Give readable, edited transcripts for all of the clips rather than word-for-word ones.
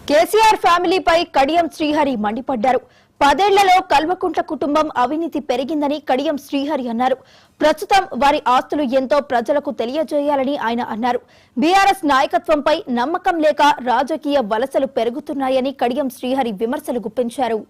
కేసీఆర్ ఫ్యామిలీపై కడియం శ్రీహరి మండిపడ్డారు. 10 ఏళ్లలో కల్వకుంట్ల కుటుంబం అవినీతి పెరిగిందని కడియం శ్రీహరి అన్నారు. ప్రస్తుతం వారి ఆస్తులు ఎంతో ప్రజలకు తెలియజేయాలని ఆయన అన్నారు. బీఆర్ఎస్ నాయకత్వంపై నమ్మకం లేక రాజకీయ వలసలు పెరుగుతున్నాయని కడియం శ్రీహరి విమర్శలు గుప్పించారు.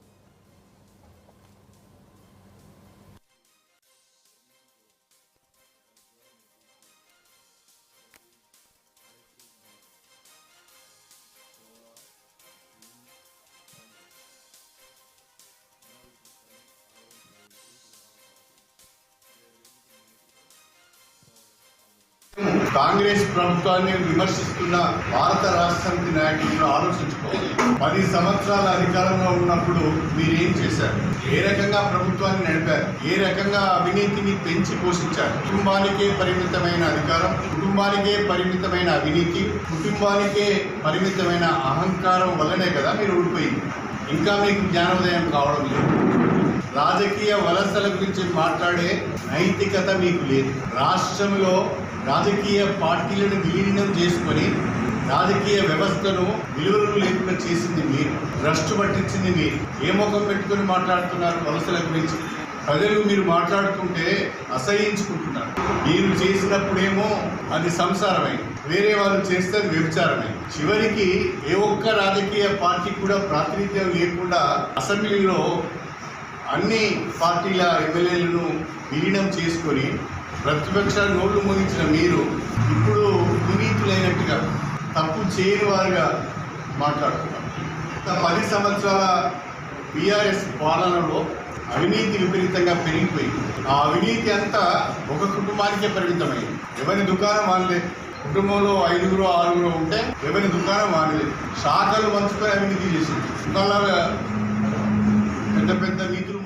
కాంగ్రెస్ ప్రభుత్వాన్ని విమర్శిస్తున్న భారత రాష్ట్ర సమితి నాయకులను ఆలోచించుకోవాలి. 10 సంవత్సరాల అధికారంలో ఉన్నప్పుడు మీరేం చేశారు? ఏ రకంగా ప్రభుత్వాన్ని నడిపారు? ఏ రకంగా అవినీతిని పెంచి పోషించారు? కుటుంబానికే పరిమితమైన అధికారం, కుటుంబానికే పరిమితమైన అవినీతి, కుటుంబానికే పరిమితమైన అహంకారం వల్లనే కదా మీరు ఓడిపోయింది. ఇంకా మీకు జ్ఞానోదయం కావడం లేదు. రాజకీయ వలసల గురించి మాట్లాడే నైతికత మీకు లేదు. రాష్ట్రంలో రాజకీయ పార్టీలను విలీనం చేసుకొని రాజకీయ వ్యవస్థను విలువలు లేకుండా చేసింది మీరు, భ్రష్టు పట్టించింది మీరు. ఏ ముఖం పెట్టుకుని మాట్లాడుతున్నారు వలసల గురించి? ప్రజలు మీరు మాట్లాడుతుంటే అసహించుకుంటున్నారు. మీరు చేసినప్పుడేమో అది సంసారమై, వేరే వాళ్ళు చేస్తే వ్యభిచారమై, చివరికి ఏ ఒక్క రాజకీయ పార్టీ కూడా ప్రాతినిధ్యం లేకుండా అసెంబ్లీలో అన్ని పార్టీల ఎమ్మెల్యేలను విలీనం చేసుకొని ప్రతిపక్షాలు నోళ్లు మోగించిన మీరు ఇప్పుడు వినీతులైనట్టుగా తప్పు చేయని వారుగా మాట్లాడుతున్నారు. 10 సంవత్సరాల బీఆర్ఎస్ పాలనలో అవినీతి విపరీతంగా పెరిగిపోయింది. ఆ అవినీతి అంతా ఒక కుటుంబానికే పరిమితమైంది. ఎవరి దుకాణం వాళ్ళే. కుటుంబంలో 5 6 ఉంటే ఎవరి దుకాణం వాళ్ళే. శాఖలు పంచుకొని అవినీతి చేసింది. పెద్ద పెద్ద నీతులు